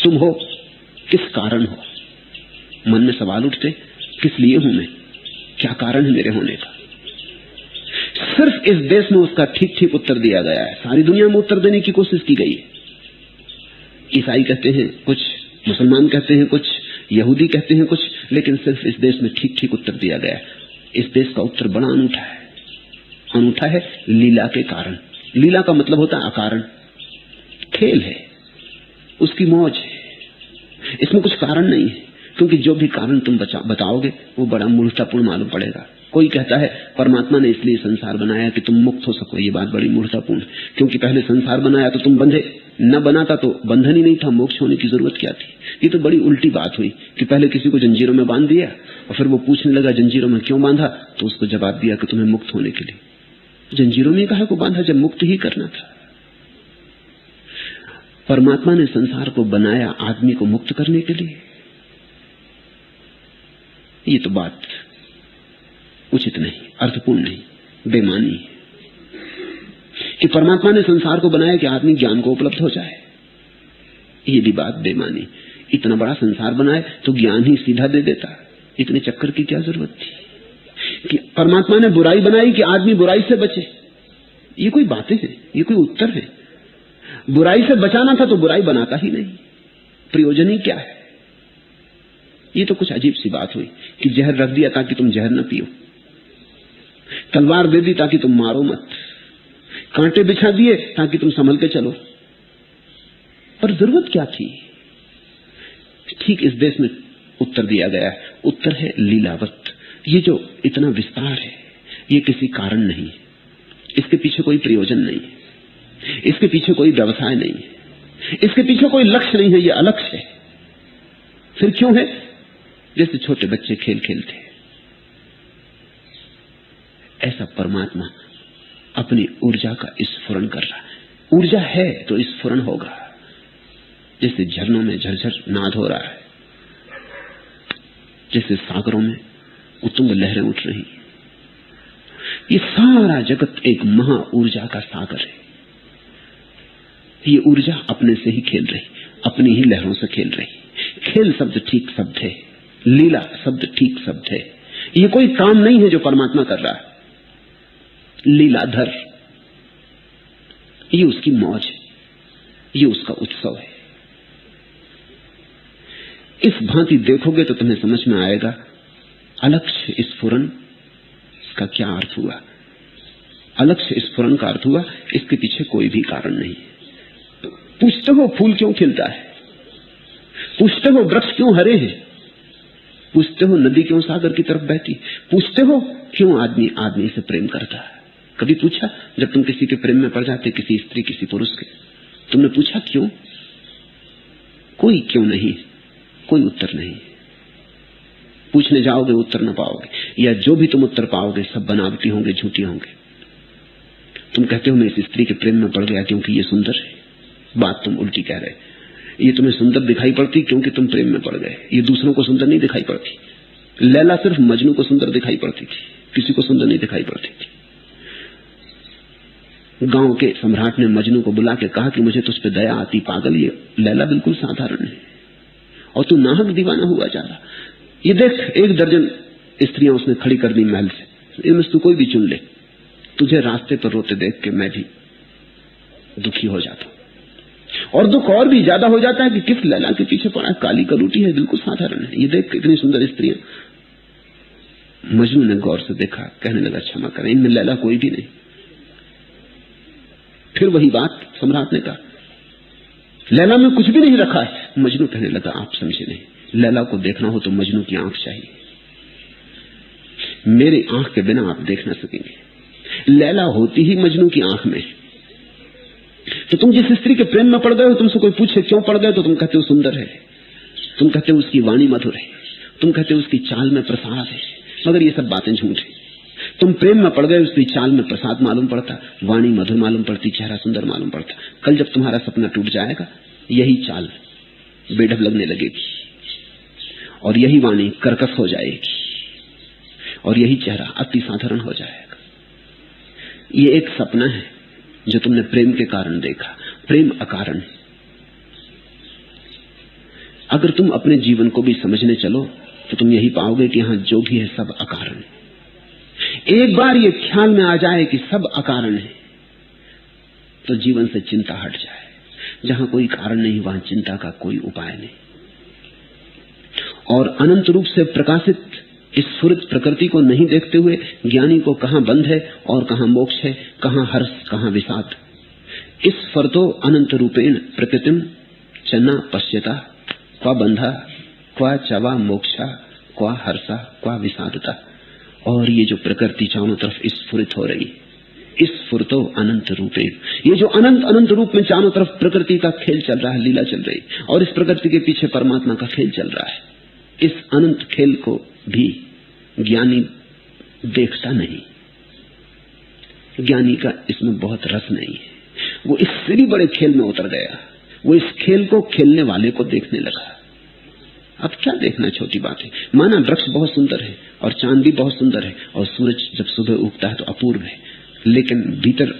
तुम हो, किस कारण हो? मन में सवाल उठते, किस लिए हूं मैं, क्या कारण है मेरे होने का? सिर्फ इस देश में उसका ठीक ठीक उत्तर दिया गया है। सारी दुनिया में उत्तर देने की कोशिश की गई है। ईसाई कहते हैं कुछ, मुसलमान कहते हैं कुछ, यहूदी कहते हैं कुछ, लेकिन सिर्फ इस देश में ठीक ठीक उत्तर दिया गया है। इस देश का उत्तर बड़ा अनूठा है। अनूठा है लीला के कारण। लीला का मतलब होता है अकारण, खेल है, उसकी मौज है, इसमें कुछ कारण नहीं है। क्योंकि जो भी कारण तुम बताओगे वो बड़ा मूर्खतापूर्ण मालूम पड़ेगा। कोई कहता है परमात्मा ने इसलिए संसार बनाया कि तुम मुक्त हो सको। ये बात बड़ी मूर्खतापूर्ण है, क्योंकि पहले संसार बनाया तो तुम बंधे, न बनाता तो बंधन ही नहीं था, मोक्ष होने की जरूरत क्या थी? ये तो बड़ी उल्टी बात हुई कि पहले किसी को जंजीरों में बांध दिया और फिर वो पूछने लगा जंजीरों में क्यों बांधा, तो उसको जवाब दिया कि तुम्हें मुक्त होने के लिए। जंजीरों में काहे को बांधा जब मुक्त ही करना था? परमात्मा ने संसार को बनाया आदमी को मुक्त करने के लिए। ये तो बात उचित नहीं, अर्थपूर्ण नहीं, बेमानी है कि परमात्मा ने संसार को बनाया कि आदमी ज्ञान को उपलब्ध हो जाए। ये भी बात बेमानी। इतना बड़ा संसार बनाए तो ज्ञान ही सीधा दे देता, इतने चक्कर की क्या जरूरत थी? कि परमात्मा ने बुराई बनाई कि आदमी बुराई से बचे। ये कोई बातें हैं? ये कोई उत्तर है? बुराई से बचाना था तो बुराई बनाता ही नहीं, प्रयोजन ही क्या है? ये तो कुछ अजीब सी बात हुई कि जहर रख दिया ताकि तुम जहर न पियो, तलवार दे दी ताकि तुम मारो मत, कांटे बिछा दिए ताकि तुम संभल के चलो। पर जरूरत क्या थी? ठीक इस देश में उत्तर दिया गया है। उत्तर है लीलावत। ये जो इतना विस्तार है ये किसी कारण नहीं है, इसके पीछे कोई प्रयोजन नहीं है, इसके पीछे कोई व्यवसाय नहीं है, इसके पीछे कोई लक्ष्य नहीं है, ये अलक्ष्य है। फिर क्यों है? जैसे छोटे बच्चे खेल खेलते हैं, ऐसा परमात्मा अपनी ऊर्जा का स्फुरन कर रहा है। ऊर्जा है तो स्फुरन होगा। जैसे झरनों में झरझर नाद हो रहा है, जैसे सागरों में उत्तुंग लहरें उठ रही। ये सारा जगत एक महा ऊर्जा का सागर है। ये ऊर्जा अपने से ही खेल रही, अपनी ही लहरों से खेल रही। खेल शब्द ठीक शब्द है, लीला शब्द ठीक शब्द है। ये कोई काम नहीं है जो परमात्मा कर रहा है। लीलाधर, ये उसकी मौज है, ये उसका उत्सव है। इस भांति देखोगे तो तुम्हें समझ में आएगा अलक्ष्य स्फुरन इसका क्या अर्थ हुआ। अलक्ष्य स्फुरन का अर्थ हुआ इसके पीछे कोई भी कारण नहीं। पूछते हो फूल क्यों खिलता है, पूछते हो वृक्ष क्यों हरे हैं, पूछते हो नदी क्यों सागर की तरफ बहती, पूछते हो क्यों आदमी आदमी से प्रेम करता है। कभी पूछा जब तुम किसी के प्रेम में पड़ जाते, किसी स्त्री किसी पुरुष के, तुमने पूछा क्यों? कोई क्यों नहीं, कोई उत्तर नहीं। पूछने जाओगे उत्तर न पाओगे, या जो भी तुम उत्तर पाओगे सब बनावटी होंगे, झूठी होंगे। तुम कहते हो मैं इस स्त्री के प्रेम में पड़ गया क्योंकि ये सुंदर है, बात तुम उल्टी कह रहे। ये तुम्हें सुंदर दिखाई पड़ती क्योंकि तुम प्रेम में पड़ गए, ये दूसरों को सुंदर नहीं दिखाई पड़ती। लैला सिर्फ मजनू को सुंदर दिखाई पड़ती थी, किसी को सुंदर नहीं दिखाई पड़ती थी। गांव के सम्राट ने मजनू को बुला के कहा कि मुझे तुझ पे दया आती, पागल, ये लैला बिल्कुल साधारण है और तू नाहक दीवाना हुआ जा रहा। ये देख 1 दर्जन स्त्रियां उसने खड़ी कर दी महल से, इनमें से तू कोई भी चुन ले। तुझे रास्ते पर रोते देख के मैं भी दुखी हो जाता हूं, और दुख और भी ज्यादा हो जाता है कि किस लैला के पीछे पड़ा, काली कलूटी है, बिल्कुल साधारण है, ये देख इतनी सुंदर स्त्रियां। मजनू ने गौर से देखा, कहने लगा क्षमा करें, इनमें लैला कोई भी नहीं। फिर वही बात सम्राट ने कहा, लैला में कुछ भी नहीं रखा है। मजनू कहने लगा आप समझे नहीं, लैला को देखना हो तो मजनू की आंख चाहिए, मेरी आंख के बिना आप देख ना सकेंगे। लैला होती ही मजनू की आंख में। तो तुम जिस स्त्री के प्रेम में पड़ गए हो, तुमसे कोई पूछे क्यों पड़ गए तो तुम कहते हो सुंदर है, तुम कहते हो उसकी वाणी मधुर है, तुम कहते हो उसकी चाल में प्रसाद है, मगर ये सब बातें झूठ है। तुम प्रेम में पड़ गए, उसकी चाल में प्रसाद मालूम पड़ता, वाणी मधुर मालूम पड़ती, चेहरा सुंदर मालूम पड़ता। कल जब तुम्हारा सपना टूट जाएगा, यही चाल बेढब लगने लगेगी और यही वाणी कर्कश हो जाएगी और यही चेहरा अति साधारण हो जाएगा। ये एक सपना है जो तुमने प्रेम के कारण देखा। प्रेम अकारण है, अगर तुम अपने जीवन को भी समझने चलो तो तुम यही पाओगे कि यहां जो भी है सब अकारण है। एक बार ये ख्याल में आ जाए कि सब अकारण है तो जीवन से चिंता हट जाए। जहां कोई कारण नहीं वहां चिंता का कोई उपाय नहीं। और अनंत रूप से प्रकाशित इस स्फुरित प्रकृति को नहीं देखते हुए ज्ञानी को कहां बंध है और कहां मोक्ष है, कहां हर्ष कहां विषाद। इस फरतो अनंत रूपेण प्रकृतिम चना पश्यता क्वा बंधा क्वा चवा मोक्षा क्वा हर्षा क्वा विषादता। और ये जो प्रकृति चारों तरफ स्फुरित हो रही, इस फुरतो अनंत रूपे, ये जो अनंत अनंत रूप में चारों तरफ प्रकृति का खेल चल रहा है, लीला चल रही, और इस प्रकृति के पीछे परमात्मा का खेल चल रहा है। इस अनंत खेल को भी ज्ञानी देखता नहीं। ज्ञानी का इसमें बहुत रस नहीं है। वो इससे भी बड़े खेल में उतर गया। वो इस खेल को खेलने वाले को देखने लगा। अब क्या देखना, छोटी बात है। माना वृक्ष बहुत सुंदर है और चांद भी बहुत सुंदर है और सूरज जब सुबह उगता है तो अपूर्व है, लेकिन भीतर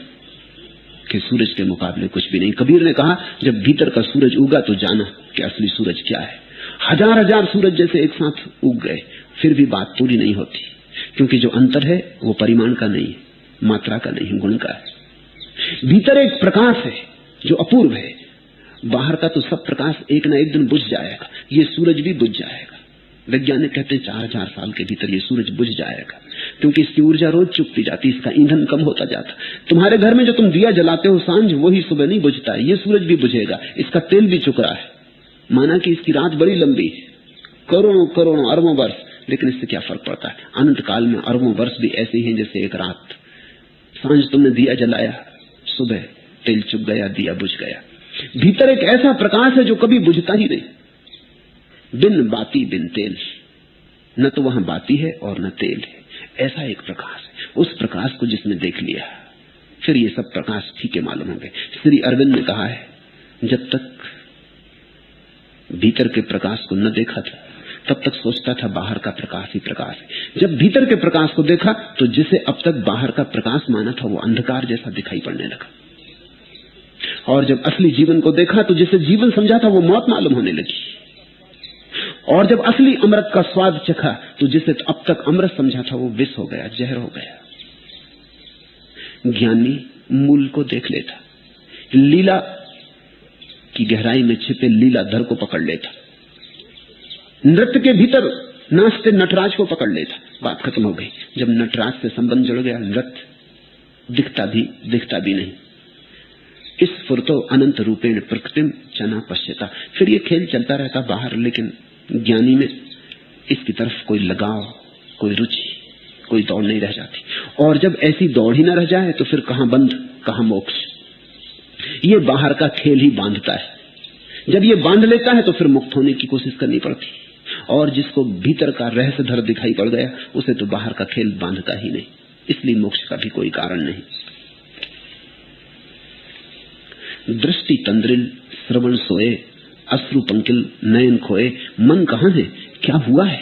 के सूरज के मुकाबले कुछ भी नहीं। कबीर ने कहा जब भीतर का सूरज उगा तो जाना कि असली सूरज क्या है। हजार हजार सूरज जैसे एक साथ उग गए फिर भी बात पूरी नहीं होती, क्योंकि जो अंतर है वो परिमाण का नहीं है, मात्रा का नहीं, गुण का है। भीतर एक प्रकाश है जो अपूर्व है। बाहर का तो सब प्रकाश एक ना एक दिन बुझ जाएगा। ये सूरज भी बुझ जाएगा। वैज्ञानिक कहते हैं 4000 साल के भीतर ये सूरज बुझ जाएगा, क्योंकि इसकी ऊर्जा रोज चुकती जाती, इसका ईंधन कम होता जाता। तुम्हारे घर में जो तुम दिया जलाते हो सांझ, वही सुबह नहीं बुझता है। ये सूरज भी बुझेगा, इसका तेल भी चुक रहा है। माना कि इसकी रात बड़ी लंबी है, करोड़ों करोड़ों अरबों वर्ष, लेकिन इससे क्या फर्क पड़ता है। अनंत काल में अरबों वर्ष भी ऐसे ही हैं जैसे एक रात। सांझ तुमने दिया जलाया, सुबह तेल चुक गया, दिया बुझ गया। भीतर एक ऐसा प्रकाश है जो कभी बुझता ही नहीं। बिन बाती बिन तेल, न तो वहां बाती है और न तेल है, ऐसा एक प्रकाश है। उस प्रकाश को जिसने देख लिया फिर ये सब प्रकाश फीके मालूम होंगे। श्री अरविंद ने कहा है जब तक भीतर के प्रकाश को न देखा था तब तक सोचता था बाहर का प्रकाश ही प्रकाश है। जब भीतर के प्रकाश को देखा तो जिसे अब तक बाहर का प्रकाश माना था वो अंधकार जैसा दिखाई पड़ने लगा। और जब असली जीवन को देखा तो जिसे जीवन समझा था वो मौत मालूम होने लगी। और जब असली अमृत का स्वाद चखा तो जिसे अब तक अमृत समझा था वो विष हो गया, जहर हो गया। ज्ञानी मूल को देख लेता, लीला की गहराई में छिपे लीलाधर को पकड़ लेता, नृत्य के भीतर नाचते नटराज को पकड़ लेता। बात खत्म हो गई। जब नटराज से संबंध जुड़ गया, नृत्य दिखता भी नहीं। इस फुरतो अनंत रूपेण प्रकृतिम चना पश्यता। फिर ये खेल चलता रहता बाहर, लेकिन ज्ञानी में इसकी तरफ कोई लगाव, कोई रुचि, कोई दौड़ नहीं रह जाती। और जब ऐसी दौड़ ही न रह जाए तो फिर कहां बंध कहां मोक्ष। ये बाहर का खेल ही बांधता है। जब ये बांध लेता है तो फिर मुक्त होने की कोशिश करनी पड़ती। और जिसको भीतर का रहस्यधर दिखाई पड़ गया उसे तो बाहर का खेल बांधता ही नहीं, इसलिए मोक्ष का भी कोई कारण नहीं। दृष्टि तंद्रिल श्रवण सोए अश्रु पंकिल नयन खोए। मन कहां है, क्या हुआ है?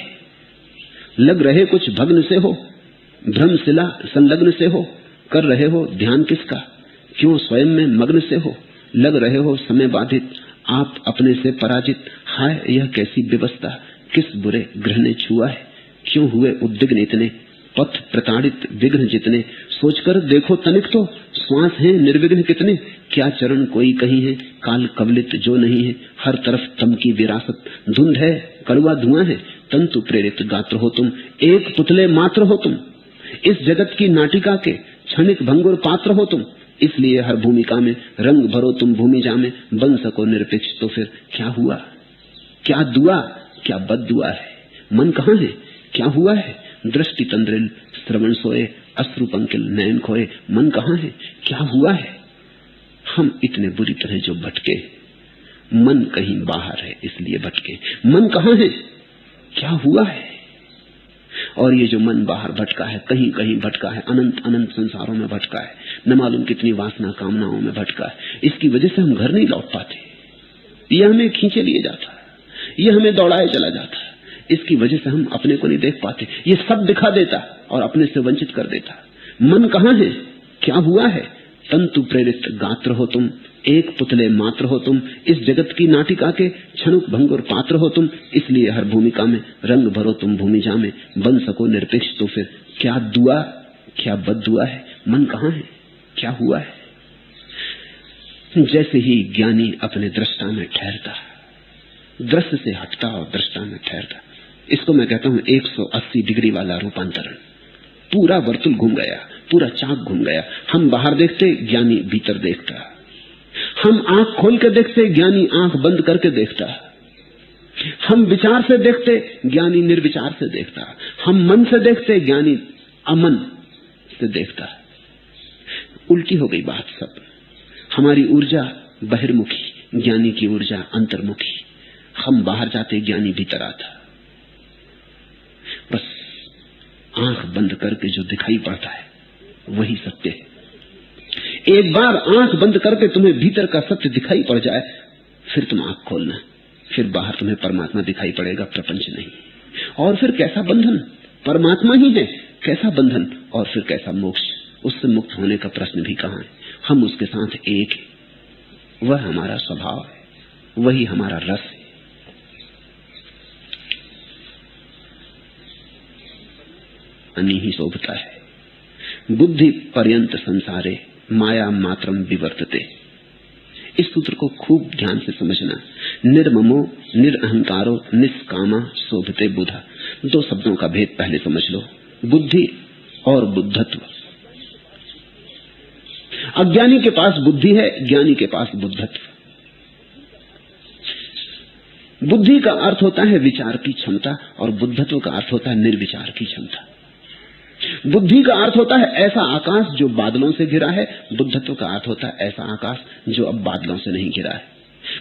लग रहे कुछ भग्न से हो, भ्रम शिला संलग्न से हो, कर रहे हो ध्यान किसका, क्यों स्वयं में मग्न से हो, लग रहे हो समय बाधित, आप अपने से पराजित। हाय यह कैसी व्यवस्था, किस बुरे ग्रह ने छुआ है, क्यों हुए उद्विग्न इतने, पथ प्रताड़ित विघ्न जितने। सोचकर देखो तनिक तो, श्वास है निर्विघ्न कितने, क्या चरण कोई कहीं है, काल कवलित जो नहीं है, हर तरफ तम की विरासत। धुंध है कड़वा धुआं है, तंतु प्रेरित गात्र हो तुम, एक पुतले मात्र हो तुम, इस जगत की नाटिका के क्षणिक भंगुर पात्र हो तुम। इसलिए हर भूमिका में रंग भरो तुम भूमि जामे, बन सको निरपेक्ष तो फिर क्या हुआ, क्या दुआ क्या बद दुआ है। मन कहां है, क्या हुआ है, दृष्टि तंद्रिल श्रवण सोए अश्रु पंकिल नयन खोए। मन कहां है, क्या हुआ है। हम इतने बुरी तरह जो भटके, मन कहीं बाहर है इसलिए भटके। मन कहां है, क्या हुआ है। और ये जो मन बाहर भटका है, कहीं कहीं भटका है, अनंत अनंत संसारों में भटका है, न मालूम कितनी वासना कामनाओं में भटका है। इसकी वजह से हम घर नहीं लौट पाते। ये हमें खींचे लिए जाता, ये हमें दौड़ाए चला जाता। इसकी वजह से हम अपने को नहीं देख पाते। ये सब दिखा देता और अपने से वंचित कर देता। मन कहां है, क्या हुआ है, तंतु प्रेरित गात्र हो तुम, एक पुतले मात्र हो तुम, इस जगत की नाटिका के क्षणुक भंगुर पात्र हो तुम, इसलिए हर भूमिका में रंग भरो तुम भूमिजा में, बन सको निरपेक्ष तो फिर क्या दुआ क्या बद्दुआ है, मन कहाँ है, क्या हुआ है। जैसे ही ज्ञानी अपने दृष्टा में ठहरता, दृश्य से हटता और दृष्टा में ठहरता, इसको मैं कहता हूं 180 डिग्री वाला रूपांतरण। पूरा वर्तुल घूम गया, पूरा चाक घूम गया। हम बाहर देखते, ज्ञानी भीतर देखता। हम आंख खोल के देखते, ज्ञानी आंख बंद करके देखता। हम विचार से देखते, ज्ञानी निर्विचार से देखता। हम मन से देखते, ज्ञानी अमन से देखता। उल्टी हो गई बात सब। हमारी ऊर्जा बहिर्मुखी, ज्ञानी की ऊर्जा अंतर्मुखी। हम बाहर जाते, ज्ञानी भीतर आता। बस आंख बंद करके जो दिखाई पड़ता है वही सत्य है। एक बार आंख बंद करके तुम्हें भीतर का सत्य दिखाई पड़ जाए, फिर तुम आंख खोलना, फिर बाहर तुम्हें परमात्मा दिखाई पड़ेगा, प्रपंच नहीं। और फिर कैसा बंधन, परमात्मा ही है, कैसा बंधन और फिर कैसा मोक्ष। उससे मुक्त होने का प्रश्न भी कहां है। हम उसके साथ एक है, वह हमारा स्वभाव है, वही हमारा रस है। अनि ही शोभता है बुद्धि पर्यंत संसारे, माया मात्रम विवर्तते। इस सूत्र को खूब ध्यान से समझना। निर्ममो निरअहंकारो निष्कामा शोभते बुधा। दो शब्दों का भेद पहले समझ लो, बुद्धि और बुद्धत्व। अज्ञानी के पास बुद्धि है, ज्ञानी के पास बुद्धत्व। बुद्धि का अर्थ होता है विचार की क्षमता और बुद्धत्व का अर्थ होता है निर्विचार की क्षमता। बुद्धि का अर्थ होता है ऐसा आकाश जो बादलों से घिरा है, बुद्धत्व का अर्थ होता है ऐसा आकाश जो अब बादलों से नहीं घिरा है।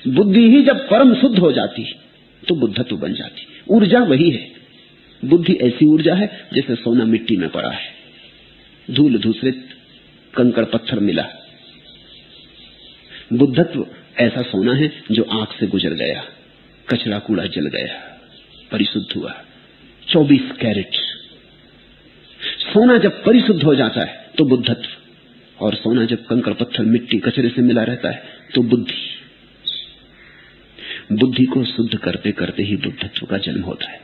बुद्धि ही जब परम शुद्ध हो जाती तो बुद्धत्व बन जाती। ऊर्जा वही है। बुद्धि ऐसी ऊर्जा है जैसे सोना मिट्टी में पड़ा है, धूल धूसरित कंकड़ पत्थर मिला। बुद्धत्व ऐसा सोना है जो आंख से गुजर गया, कचरा कूड़ा जल गया, परिशुद्ध हुआ। 24 कैरेट सोना जब परिशुद्ध हो जाता है तो बुद्धत्व, और सोना जब कंकड़ पत्थर मिट्टी कचरे से मिला रहता है तो बुद्धि। बुद्धि को शुद्ध करते करते ही बुद्धत्व का जन्म होता है।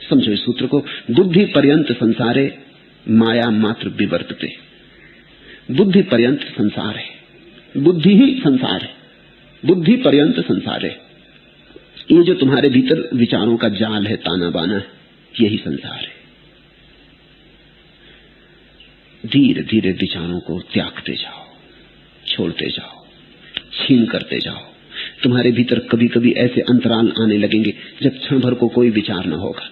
समझो इस सूत्र को। बुद्धि पर्यंत संसारे, माया मात्र विवर्तते। बुद्धि पर्यंत संसार है, बुद्धि ही संसार है, बुद्धि पर्यंत संसार है। ये जो तुम्हारे भीतर विचारों का जाल है, ताना बाना है, यही संसार है। धीरे धीरे विचारों को त्यागते जाओ, छोड़ते जाओ, छीन करते जाओ। तुम्हारे भीतर कभी कभी ऐसे अंतराल आने लगेंगे जब क्षण भर को कोई विचार न होगा।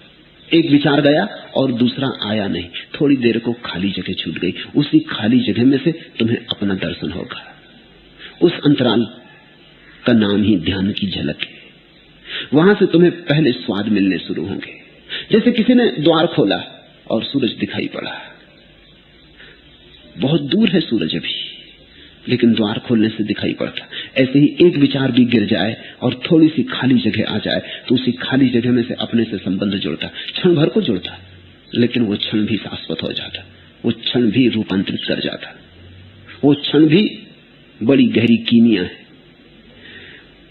एक विचार गया और दूसरा आया नहीं, थोड़ी देर को खाली जगह छूट गई। उसी खाली जगह में से तुम्हें अपना दर्शन होगा। उस अंतराल का नाम ही ध्यान की झलक है। वहां से तुम्हें पहले स्वाद मिलने शुरू होंगे। जैसे किसी ने द्वार खोला और सूरज दिखाई पड़ा। बहुत दूर है सूरज अभी, लेकिन द्वार खोलने से दिखाई पड़ता। ऐसे ही एक विचार भी गिर जाए और थोड़ी सी खाली जगह आ जाए तो उसी खाली जगह में से अपने से संबंध जुड़ता, क्षण भर को जुड़ता, लेकिन वो क्षण भी शाश्वत हो जाता, वो क्षण भी रूपांतरित कर जाता, वो क्षण भी बड़ी गहरी कीमिया है।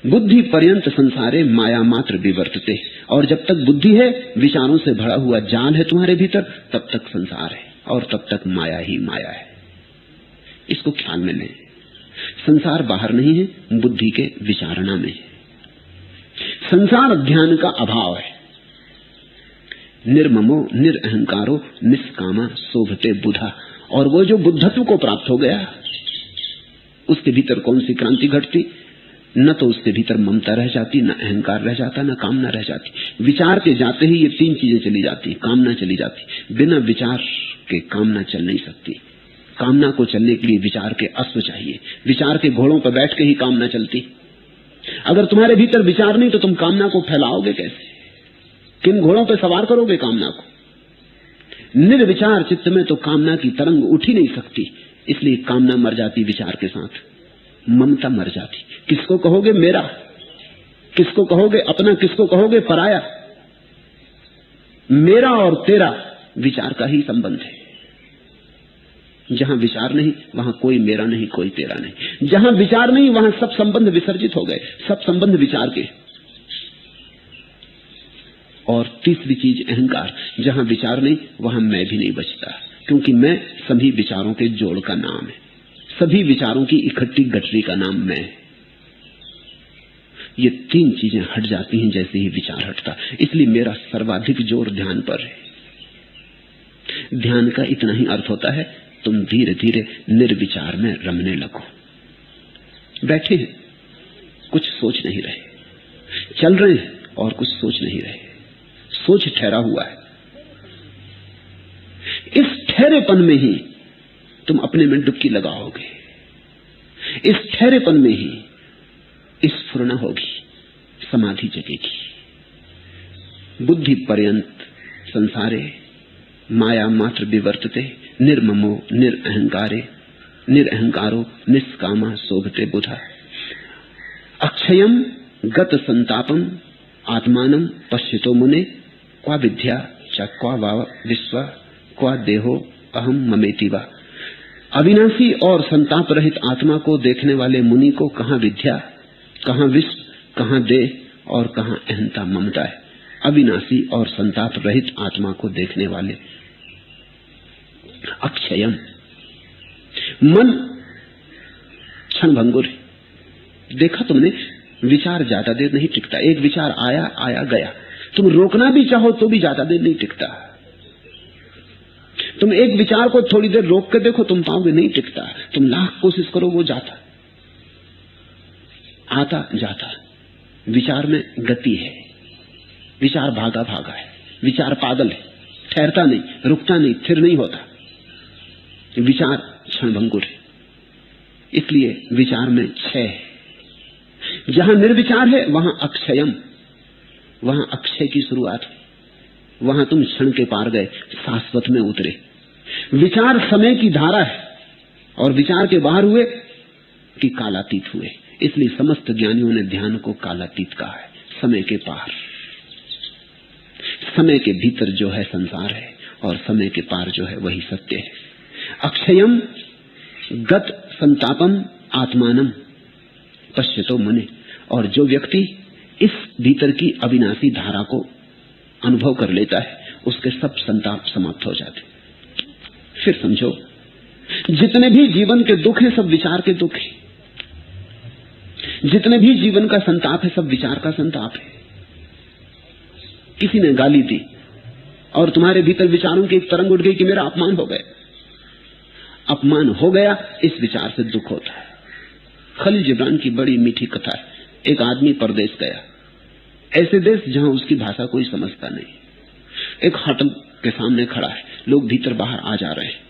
बुद्धि पर्यंत संसारे, माया मात्र विवर्तते। और जब तक बुद्धि है, विचारों से भरा हुआ जाल है तुम्हारे भीतर, तब तक संसार है और तब तक माया ही माया है। इसको ख्याल में लें। संसार बाहर नहीं है, बुद्धि के विचारणा में है। संसार ध्यान का अभाव है। निर्ममो निरअहंकारो निष्कामा शोभते बुधा। और वो जो बुद्धत्व को प्राप्त हो गया, उसके भीतर कौन सी क्रांति घटती? न तो उसके भीतर ममता रह जाती, न अहंकार रह जाता, न कामना रह जाती। विचार के जाते ही ये तीन चीजें चली जाती, कामना चली जाती। बिना विचार के कामना चल नहीं सकती। कामना को चलने के लिए विचार के अश्व चाहिए। विचार के घोड़ों पर बैठ के ही कामना चलती। अगर तुम्हारे भीतर विचार नहीं तो तुम कामना को फैलाओगे कैसे? किन घोड़ों पर सवार करोगे कामना को? निर्विचार चित्त में तो कामना की तरंग उठ ही नहीं सकती। इसलिए कामना मर जाती विचार के साथ, ममता मर जाती। किसको कहोगे मेरा, किसको कहोगे अपना, किसको कहोगे पराया? मेरा और तेरा विचार का ही संबंध है। जहां विचार नहीं वहां कोई मेरा नहीं, कोई तेरा नहीं। जहां विचार नहीं वहां सब संबंध विसर्जित हो गए, सब संबंध विचार के। और तीसरी चीज अहंकार, जहां विचार नहीं वहां मैं भी नहीं बचता, क्योंकि मैं सभी विचारों के जोड़ का नाम है, सभी विचारों की इकट्ठी गठरी का नाम मैं है। ये तीन चीजें हट जाती हैं जैसे ही विचार हटता। इसलिए मेरा सर्वाधिक जोर ध्यान पर है। ध्यान का इतना ही अर्थ होता है, तुम धीरे धीरे निर्विचार में रमने लगो। बैठे हैं, कुछ सोच नहीं रहे, चल रहे हैं और कुछ सोच नहीं रहे, सोच ठहरा हुआ है। इस ठहरेपन में ही तुम अपने में डुबकी लगाओगे, इस ठहरेपन में ही स्फुरना होगी, समाधि जगेगी। बुद्धि पर्यंत संसारे माया मात्र विवर्तते, निर्ममो निरअहंकारे, निरअहंकारो निष्कामा शोभते बुधा। अक्षयम गत संतापम आत्मानम पश्यतो मुने, क्वा विद्या च क्वा वा विश्व क्वा देहो अहम ममेति वा। अविनाशी और संताप रहित आत्मा को देखने वाले मुनि को कहां विद्या, कहां विश्व, कहां देह और कहां अहंता ममता है। अविनाशी और संताप रहित आत्मा को देखने वाले। अक्षयम, मन क्षणभंगुर है। देखा तुमने, विचार ज्यादा देर नहीं टिकता। एक विचार आया आया गया, तुम रोकना भी चाहो तो भी ज्यादा देर नहीं टिकता। तुम एक विचार को थोड़ी देर रोक कर देखो, तुम पाओगे नहीं टिकता। तुम लाख कोशिश करो, वो जाता आता जाता। विचार में गति है, विचार भागा भागा है, विचार पागल है, ठहरता नहीं, रुकता नहीं, स्थिर नहीं होता। विचार क्षणभंगुर है, इसलिए विचार में क्षय है। जहां निर्विचार है वहां अक्षयम, वहां अक्षय की शुरुआत है। वहां तुम क्षण के पार गए, शाश्वत में उतरे। विचार समय की धारा है, और विचार के बाहर हुए कि कालातीत हुए। इसलिए समस्त ज्ञानियों ने ध्यान को कालातीत कहा है, समय के पार। समय के भीतर जो है संसार है, और समय के पार जो है वही सत्य है। अक्षयम गत संतापम आत्मानम पश्यतो मुने। और जो व्यक्ति इस भीतर की अविनाशी धारा को अनुभव कर लेता है, उसके सब संताप समाप्त हो जाते। फिर समझो, जितने भी जीवन के दुख हैं सब विचार के दुख हैं, जितने भी जीवन का संताप है सब विचार का संताप है। किसी ने गाली दी और तुम्हारे भीतर विचारों की एक तरंग उठ गई कि मेरा अपमान हो गया। अपमान हो गया, इस विचार से दुख होता है। खलील जिब्रान की बड़ी मीठी कथा है। एक आदमी परदेश गया, ऐसे देश जहां उसकी भाषा कोई समझता नहीं। एक होटल के सामने खड़ा है, लोग भीतर बाहर आ जा रहे हैं।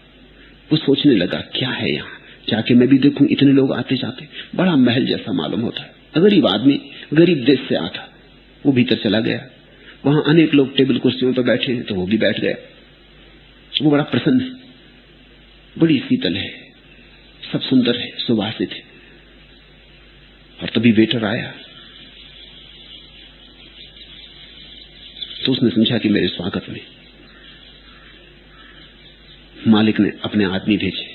वो सोचने लगा, क्या है यहाँ, जाके मैं भी देखूं। इतने लोग आते जाते, बड़ा महल जैसा मालूम होता है। गरीब आदमी, गरीब देश से आता। वो भीतर चला गया, वहां अनेक लोग टेबल कुर्सियों पर बैठे हैं, तो वो भी बैठ गया। वो बड़ा प्रसन्न है, बड़ी शीतल है, सब सुंदर है, सुवासित है। और तभी वेटर आया, तो उसने समझा कि मेरे स्वागत में मालिक ने अपने आदमी भेजे।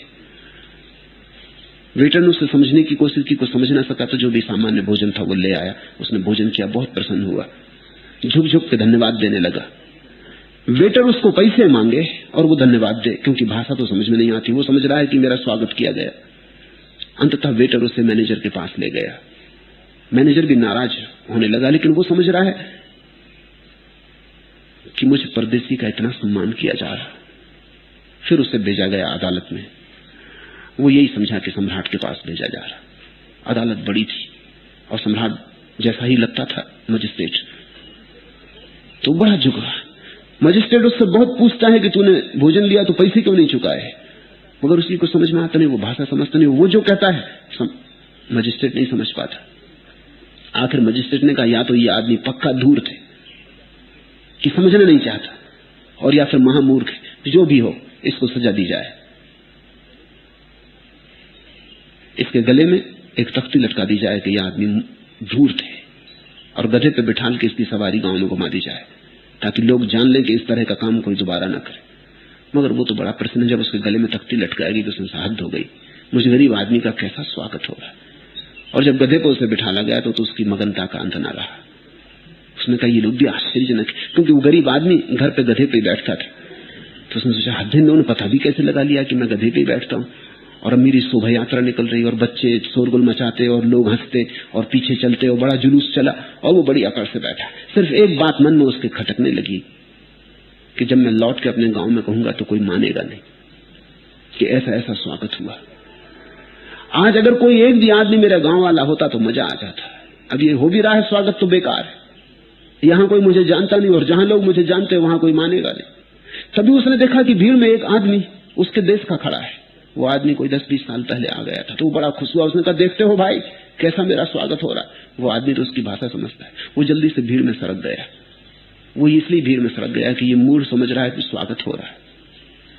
वेटर ने उसे समझने की कोशिश की, कुछ समझ ना सका, तो जो भी सामान्य भोजन था वो ले आया। उसने भोजन किया, बहुत प्रसन्न हुआ, झुक झुक के धन्यवाद देने लगा। वेटर उसको पैसे मांगे और वो धन्यवाद दे, क्योंकि भाषा तो समझ में नहीं आती। वो समझ रहा है कि मेरा स्वागत किया गया। अंततः वेटर उसे मैनेजर के पास ले गया। मैनेजर भी नाराज होने लगा, लेकिन वो समझ रहा है कि मुझे परदेसी का इतना सम्मान किया जा रहा। फिर उसे भेजा गया अदालत में। वो यही समझा कि सम्राट के पास भेजा जा रहा। अदालत बड़ी थी और सम्राट जैसा ही लगता था मजिस्ट्रेट, तो बड़ा झुका। मजिस्ट्रेट उससे बहुत पूछता है कि तूने भोजन लिया तो पैसे क्यों नहीं चुकाए, मगर उसी को समझ में आता नहीं, वो भाषा समझता नहीं। वो जो कहता है मजिस्ट्रेट नहीं समझ पाता। आखिर मजिस्ट्रेट ने कहा, या तो ये आदमी पक्का धूर्त है कि समझना नहीं चाहता, और या फिर महामूर्ख है। जो भी हो, इसको सजा दी जाए। इसके गले में एक तख्ती लटका दी जाए कि यह आदमी धूर्त है, और गधे पे बिठाल के इसकी सवारी गांव में घुमा दी जाए, ताकि लोग जान लें कि इस तरह का काम कोई दोबारा न करे। मगर वो तो बड़ा प्रसन्न, जब उसके गले में तख्ती लटकाएगी तो उसमें हद हो गई, मुझे गरीब आदमी का कैसा स्वागत होगा। और जब गधे को उसे बिठाला गया तो उसकी मगनता का अंत न रहा। उसने कहा ये लोग भी आश्चर्यजनक, क्योंकि वो गरीब आदमी घर पे गधे पे बैठता था। तो उसने सोचा हद है, पता भी कैसे लगा लिया कि मैं गधे पे बैठता हूँ, और अब मेरी शोभा यात्रा निकल रही और बच्चे शोरगुल मचाते और लोग हंसते और पीछे चलते और बड़ा जुलूस चला, और वो बड़ी अकड़ से बैठा। सिर्फ एक बात मन में उसके खटकने लगी कि जब मैं लौट के अपने गांव में कहूंगा तो कोई मानेगा नहीं कि ऐसा ऐसा स्वागत हुआ। आज अगर कोई एक भी आदमी मेरा गांव वाला होता तो मजा आ जाता। अब ये हो भी रहा है स्वागत तो बेकार है, यहां कोई मुझे जानता नहीं, और जहां लोग मुझे जानते वहां कोई मानेगा नहीं। तभी उसने देखा कि भीड़ में एक आदमी उसके देश का खड़ा है। वो आदमी कोई 10-20 साल पहले आ गया था, तो वो बड़ा खुश हुआ। उसने कहा देखते हो भाई कैसा मेरा स्वागत हो रहा। वो आदमी तो उसकी भाषा समझता है, वो जल्दी से भीड़ में सरक गया। वो इसलिए भीड़ में सरक गया कि ये मूड समझ रहा है कि स्वागत हो रहा है।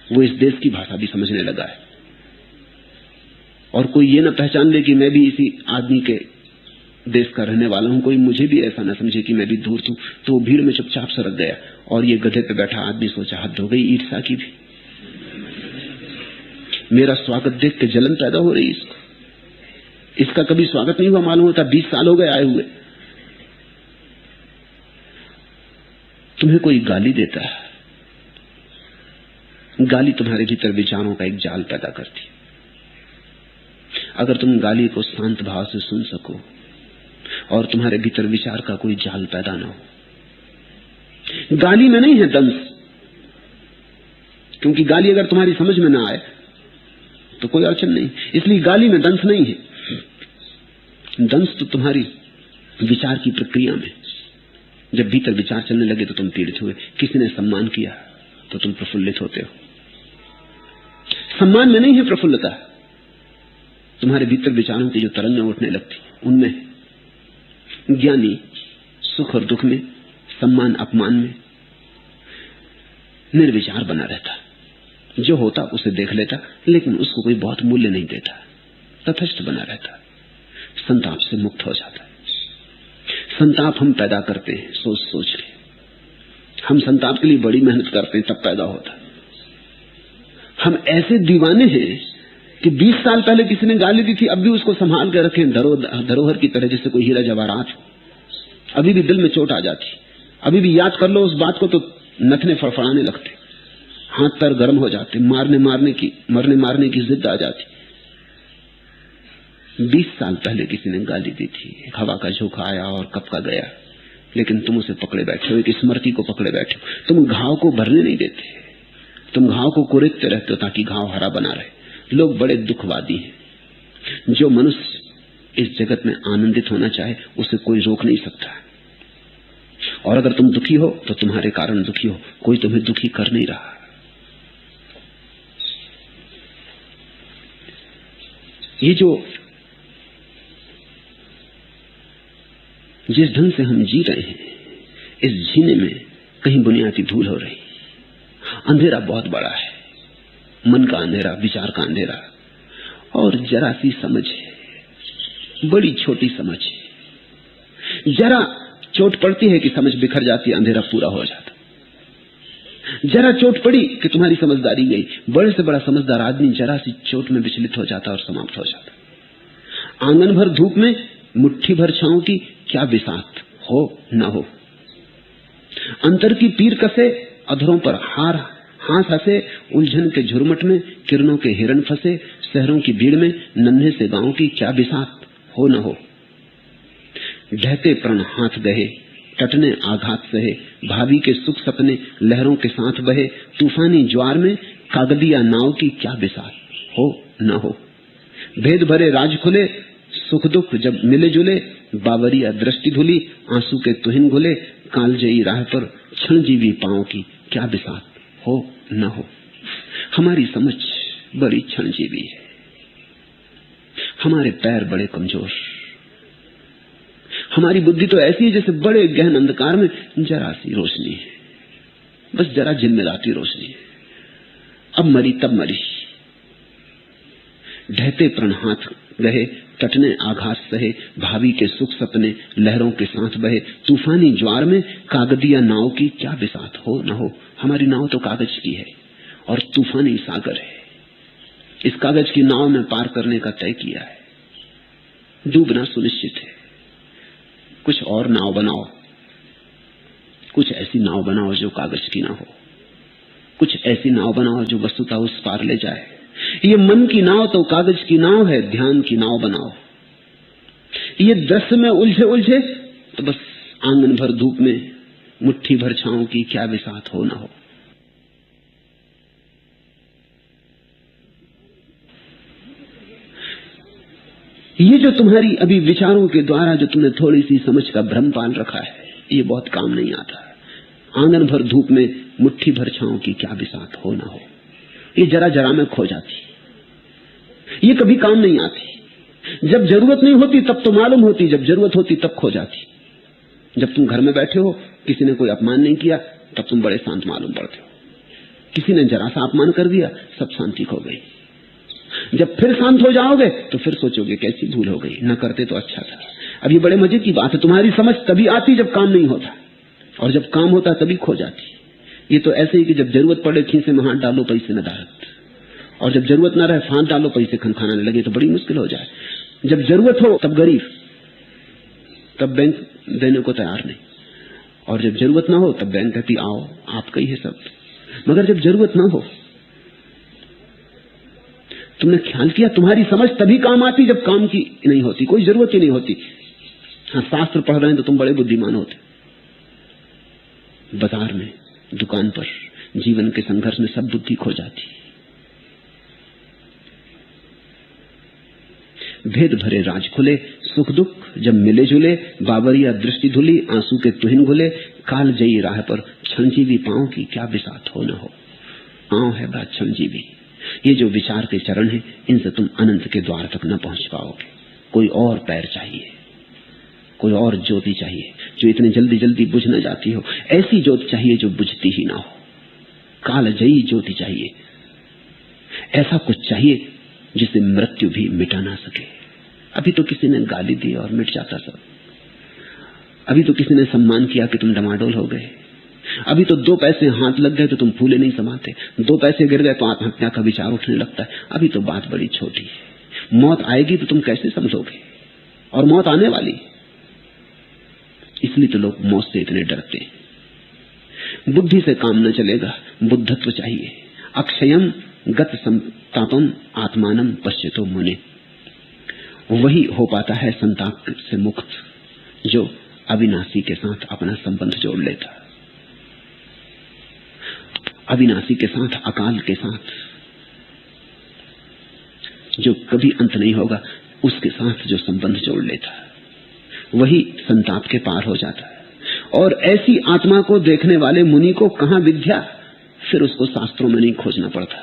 वो इस देश की भाषा भी समझने लगा है, और कोई ये न पहचान ले कि मैं भी इसी आदमी के देश का रहने वाला हूं, कोई मुझे भी ऐसा न समझे कि मैं भी दूर हूं। तो वो भीड़ में चुपचाप सरक गया। और ये गधे पे बैठा आदमी सोचा हद हो गई ईर्ष्या की भी, मेरा स्वागत देख के जलन पैदा हो रही इसको। इसका कभी स्वागत नहीं हुआ, मालूम होता 20 साल हो गए आए हुए। तुम्हें कोई गाली देता है, गाली तुम्हारे भीतर विचारों का एक जाल पैदा करती। अगर तुम गाली को शांत भाव से सुन सको और तुम्हारे भीतर विचार का कोई जाल पैदा ना हो। गाली में नहीं है दंश, क्योंकि गाली अगर तुम्हारी समझ में ना आए तो कोई अड़चन नहीं, इसलिए गाली में दंश नहीं है। दंश तो तुम्हारी विचार की प्रक्रिया में, जब भीतर विचार चलने लगे तो तुम पीड़ित हुए। किसी ने सम्मान किया तो तुम प्रफुल्लित होते हो। सम्मान में नहीं है प्रफुल्लता, तुम्हारे भीतर विचारों की जो तरंगें उठने लगती उनमें। ज्ञानी सुख और दुख में, सम्मान अपमान में निर्विचार बना रहता, जो होता उसे देख लेता, लेकिन उसको कोई बहुत मूल्य नहीं देता, तटस्थ बना रहता, संताप से मुक्त हो जाता है। संताप हम पैदा करते हैं सोच सोच के, हम संताप के लिए बड़ी मेहनत करते हैं तब पैदा होता। हम ऐसे दीवाने हैं कि 20 साल पहले किसी ने गाली दी थी, अब भी उसको संभाल कर रखें धरोहर की तरह, जैसे कोई हीरा जवाहरात हो। अभी भी दिल में चोट आ जाती, अभी भी याद कर लो उस बात को तो नथने फड़फड़ाने लगते, हाथ पैर गर्म हो जाते, मरने मारने की जिद आ जाती। 20 साल पहले किसी ने गाली दी थी, एक हवा का झोंका आया और कब का गया, लेकिन तुम उसे पकड़े बैठे हो, एक स्मृति को पकड़े बैठे हो। तुम घाव को भरने नहीं देते, तुम घाव को कुरेदते रहते हो ताकि घाव हरा बना रहे। लोग बड़े दुखवादी हैं। जो मनुष्य इस जगत में आनंदित होना चाहे उसे कोई रोक नहीं सकता, और अगर तुम दुखी हो तो तुम्हारे कारण दुखी हो, कोई तुम्हें दुखी कर नहीं रहा। ये जो जिस ढंग से हम जी रहे हैं, इस जीने में कहीं बुनियादी भूल हो रही। अंधेरा बहुत बड़ा है, मन का अंधेरा, विचार का अंधेरा, और जरा सी समझ है, बड़ी छोटी समझ है। जरा चोट पड़ती है कि समझ बिखर जाती है, अंधेरा पूरा हो जाता। जरा चोट पड़ी कि तुम्हारी समझदारी गई। बड़े से बड़ा समझदार आदमी जरा सी चोट में विचलित हो जाता और समाप्त हो जाता। आंगन भर धूप में मुट्ठी भर छांव की क्या बिसात हो न हो। अंतर की पीर कसे, अधरों पर हाथ हंसे, उलझन के झुरमुट में किरणों के हिरण फंसे, शहरों की भीड़ में नन्हे से गांव की क्या बिसात हो न हो। ढहते प्रण हाथ गहे, टटने आघात सहे, भावी के सुख सपने लहरों के साथ बहे, तूफानी ज्वार में कागदिया नाव की क्या बिसात हो न हो। भेद भरे राज खुले, सुख दुख जब मिले जुले, बावरिया दृष्टि धुली, आंसू के तुहिन घुले, कालजयी राह पर क्षणजीवी पांव की क्या बिसात हो न हो। हमारी समझ बड़ी क्षणजीवी है, हमारे पैर बड़े कमजोर, हमारी बुद्धि तो ऐसी है जैसे बड़े गहन अंधकार में जरा सी रोशनी है, बस जरा झिलमिलाती रोशनी है। अब मरी तब मरी। ढहते प्रण हाथ गहे, टटने आघात सहे, भावी के सुख सपने लहरों के साथ बहे, तूफानी ज्वार में कागदिया नाव की क्या बिसात हो न हो। हमारी नाव तो कागज की है, और तूफानी सागर है। इस कागज की नाव में पार करने का तय किया है, डूबना सुनिश्चित है। कुछ और नाव बनाओ, कुछ ऐसी नाव बनाओ जो कागज की ना हो, कुछ ऐसी नाव बनाओ जो वस्तुतः उस पार ले जाए। ये मन की नाव तो कागज की नाव है, ध्यान की नाव बनाओ। ये दृश्य में उलझे उलझे तो बस आंगन भर धूप में मुट्ठी भर छांव की क्या बिसात हो ना हो। ये जो तुम्हारी अभी विचारों के द्वारा जो तुमने थोड़ी सी समझ का भ्रम पाल रखा है, ये बहुत काम नहीं आता। आंगन भर धूप में मुट्ठी भर छांव की क्या बिसात हो ना हो, ये जरा जरा में खो जाती, ये कभी काम नहीं आती। जब जरूरत नहीं होती तब तो मालूम होती, जब जरूरत होती तब खो जाती। जब तुम घर में बैठे हो, किसी ने कोई अपमान नहीं किया, तब तुम बड़े शांत मालूम पड़ते हो। किसी ने जरा सा अपमान कर दिया, सब शांति खो गई। जब फिर शांत हो जाओगे तो फिर सोचोगे कैसी भूल हो गई, न करते तो अच्छा था। अब ये बड़े मजे की बात है, तुम्हारी समझ तभी आती जब काम नहीं होता, और जब काम होता तभी खो जाती। ये तो ऐसे ही कि जब जरूरत पड़े खीसे में हाथ डालो पैसे न धारत, और जब जरूरत ना रहे फांद डालो पैसे खनखाने लगे तो बड़ी मुश्किल हो जाए। जब जरूरत हो तब गरीब, तब बैंक देने को तैयार नहीं, और जब जरूरत ना हो तब बैंक कहती आओ आपका ही है सब। मगर जब जरूरत ना हो, तुमने ख्याल किया तुम्हारी समझ तभी काम आती जब काम की नहीं होती, कोई जरूरत ही नहीं होती। हाँ, शास्त्र पढ़ रहे हैं तो तुम बड़े बुद्धिमान होते। बाजार में, दुकान पर, जीवन के संघर्ष में सब बुद्धि खो जाती। भेद भरे राज खुले, सुख दुख जब मिले जुले, बाबरिया दृष्टि धुली, आंसू के तुहिन घुले, काल जई राह पर क्षणजीवी पांव की क्या बिसात हो न हो। पांव है बड़ा क्षणजीवी। ये जो विचार के चरण हैं, इनसे तुम अनंत के द्वार तक न पहुंच पाओगे। कोई और पैर चाहिए, कोई और ज्योति चाहिए जो इतने जल्दी जल्दी बुझ न जाती हो। ऐसी ज्योति चाहिए जो बुझती ही ना हो, कालजयी ज्योति चाहिए। ऐसा कुछ चाहिए जिसे मृत्यु भी मिटा ना सके। अभी तो किसी ने गाली दी और मिट जाता सब, अभी तो किसी ने सम्मान किया कि तुम डमाडोल हो गए, अभी तो 2 पैसे हाथ लग गए तो तुम फूले नहीं समाते, 2 पैसे गिर गए तो आत्महत्या का विचार उठने लगता है। अभी तो बात बड़ी छोटी है, मौत आएगी तो तुम कैसे समझोगे, और मौत आने वाली। इसलिए तो लोग मौत से इतने डरते हैं। बुद्धि से काम न चलेगा, बुद्धत्व चाहिए। अक्षयम गत संतापम आत्मानम पश्यतो मुने, वही हो पाता है संताप से मुक्त जो अविनाशी के साथ अपना संबंध जोड़ लेता, अविनाशी के साथ, अकाल के साथ, जो कभी अंत नहीं होगा, उसके साथ जो संबंध जोड़ लेता, वही संताप के पार हो जाता है। और ऐसी आत्मा को देखने वाले मुनि को कहां विद्या, फिर उसको शास्त्रों में नहीं खोजना पड़ता,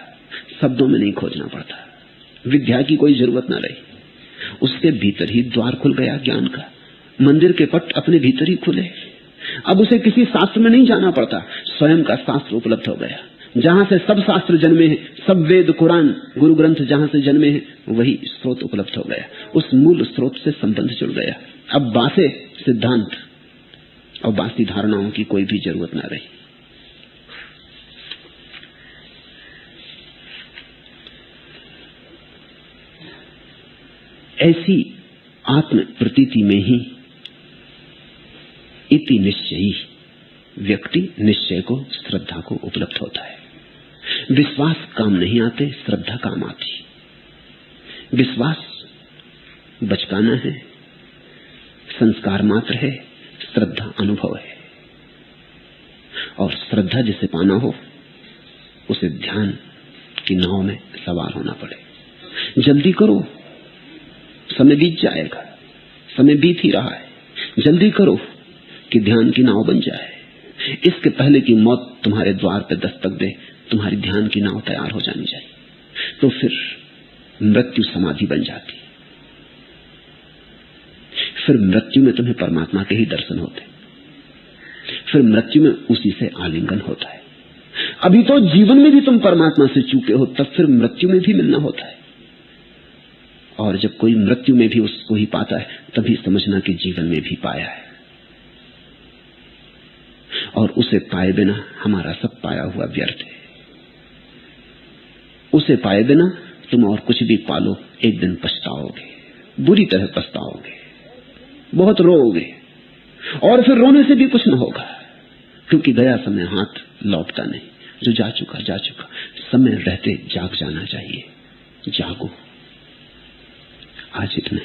शब्दों में नहीं खोजना पड़ता, विद्या की कोई जरूरत ना रही। उसके भीतर ही द्वार खुल गया ज्ञान का, मंदिर के पट अपने भीतर ही खुले। अब उसे किसी शास्त्र में नहीं जाना पड़ता, स्वयं का शास्त्र उपलब्ध हो गया। जहां से सब शास्त्र जन्मे हैं, सब वेद कुरान गुरु ग्रंथ जहां से जन्मे हैं, वही स्रोत उपलब्ध हो गया। उस मूल स्रोत से संबंध जुड़ गया। अब बासे सिद्धांत और बासी धारणाओं की कोई भी जरूरत ना रही। ऐसी आत्म प्रतीति में ही इति निश्चयी व्यक्ति निश्चय को, श्रद्धा को उपलब्ध होता है। विश्वास काम नहीं आते, श्रद्धा काम आती। विश्वास बचकाना है, संस्कार मात्र है, श्रद्धा अनुभव है। और श्रद्धा जिसे पाना हो, उसे ध्यान की नाव में सवार होना पड़े। जल्दी करो, समय बीत जाएगा, समय बीत ही रहा है। जल्दी करो कि ध्यान की नाव बन जाए। इसके पहले कि मौत तुम्हारे द्वार पर दस्तक दे, तुम्हारी ध्यान की नाव तैयार हो जानी चाहिए। तो फिर मृत्यु समाधि बन जाती, फिर मृत्यु में तुम्हें परमात्मा के ही दर्शन होते, फिर मृत्यु में उसी से आलिंगन होता है। अभी तो जीवन में भी तुम परमात्मा से चूके हो, तब फिर मृत्यु में भी मिलना होता है। और जब कोई मृत्यु में भी उसको ही पाता है, तभी समझना कि जीवन में भी पाया है। और उसे पाए बिना हमारा सब पाया हुआ व्यर्थ है। उसे पाए बिना तुम और कुछ भी पालो, एक दिन पछताओगे, बुरी तरह पछताओगे, बहुत रोओगे, और फिर रोने से भी कुछ न होगा, क्योंकि गया समय हाथ लौटता नहीं। जो जा चुका जा चुका। समय रहते जाग जाना चाहिए। जागो। आज इतना।